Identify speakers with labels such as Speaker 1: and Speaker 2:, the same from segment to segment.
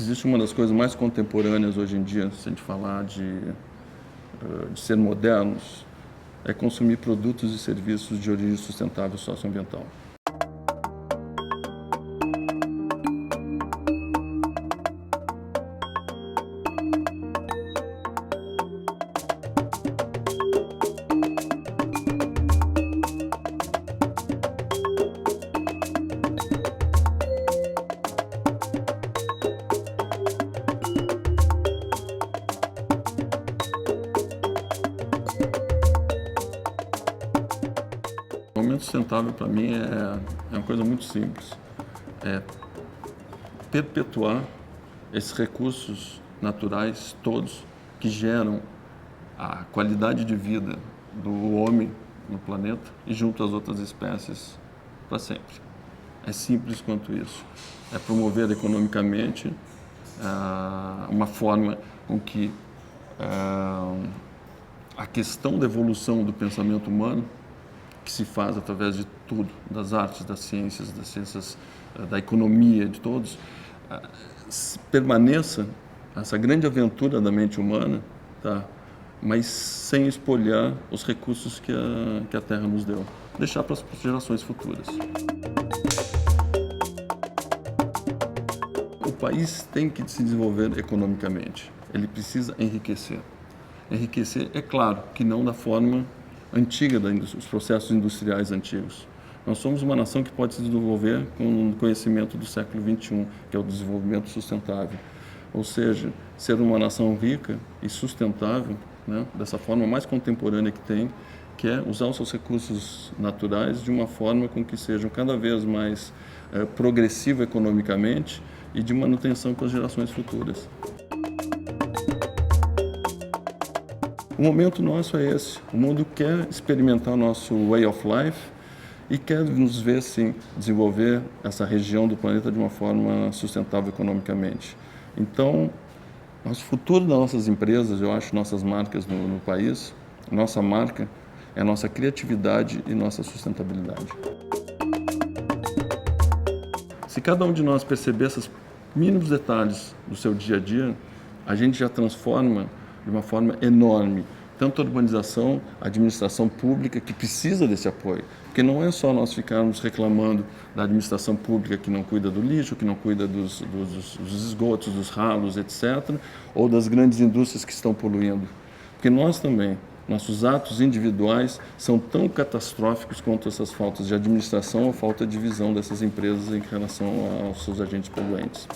Speaker 1: existe uma das coisas mais contemporâneas hoje em dia, se a gente falar de ser modernos, é consumir produtos e serviços de origem sustentável socioambiental. O momento sustentável, para mim, é uma coisa muito simples. É perpetuar esses recursos naturais todos que geram a qualidade de vida do homem no planeta e junto às outras espécies para sempre. É simples quanto isso. É promover economicamente uma forma com que a questão da evolução do pensamento humano, que se faz através de tudo, das artes, das ciências, da economia, de todos, permaneça essa grande aventura da mente humana, tá? Mas sem espolhar os recursos que a Terra nos deu. Deixar para as gerações futuras. O país tem que se desenvolver economicamente. Ele precisa enriquecer. Enriquecer, é claro, que não da forma antiga dos processos industriais antigos. Nós somos uma nação que pode se desenvolver com o conhecimento do século XXI, que é o desenvolvimento sustentável. Ou seja, ser uma nação rica e sustentável, né, dessa forma mais contemporânea que tem, que é usar os seus recursos naturais de uma forma com que sejam cada vez mais progressiva economicamente e de manutenção para as gerações futuras. O momento nosso é esse. O mundo quer experimentar o nosso way of life e quer nos ver, sim, desenvolver essa região do planeta de uma forma sustentável economicamente. Então, nosso futuro das nossas empresas, eu acho, nossas marcas no país, nossa marca é a nossa criatividade e nossa sustentabilidade. Se cada um de nós perceber esses mínimos detalhes do seu dia a dia, a gente já transforma de uma forma enorme, tanto a urbanização, a administração pública, que precisa desse apoio. Porque não é só nós ficarmos reclamando da administração pública que não cuida do lixo, que não cuida dos esgotos, dos ralos, etc., ou das grandes indústrias que estão poluindo. Porque nós também, nossos atos individuais são tão catastróficos quanto essas faltas de administração ou falta de visão dessas empresas em relação aos seus agentes poluentes.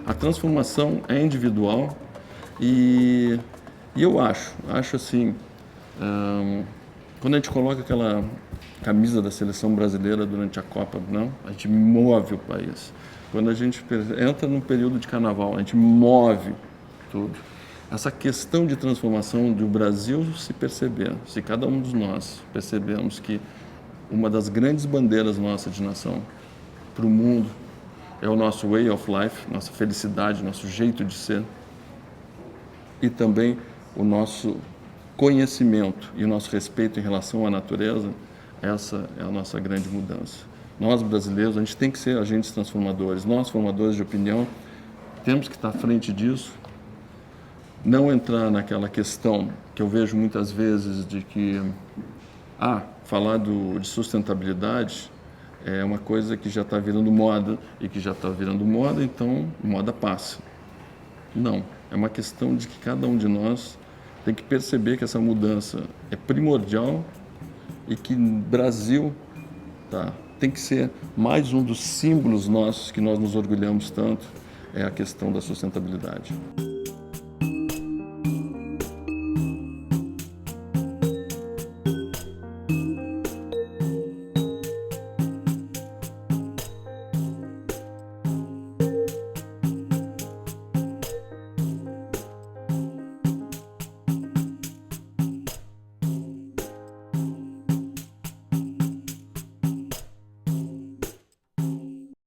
Speaker 1: A transformação é individual e eu acho assim, quando a gente coloca aquela camisa da seleção brasileira durante a Copa, não, a gente move o país. Quando a gente entra no período de carnaval, a gente move tudo. Essa questão de transformação do Brasil se perceber, se cada um de nós percebemos que uma das grandes bandeiras nossa de nação para o mundo é o nosso way of life, nossa felicidade, nosso jeito de ser e também o nosso conhecimento e o nosso respeito em relação à natureza, essa é a nossa grande mudança. Nós, brasileiros, a gente tem que ser agentes transformadores. Nós, formadores de opinião, temos que estar à frente disso, não entrar naquela questão que eu vejo muitas vezes de que, falar de sustentabilidade é uma coisa que já está virando moda e que já está virando moda, então moda passa. Não, é uma questão de que cada um de nós tem que perceber que essa mudança é primordial e que o Brasil tem que ser mais um dos símbolos nossos que nós nos orgulhamos tanto, é a questão da sustentabilidade.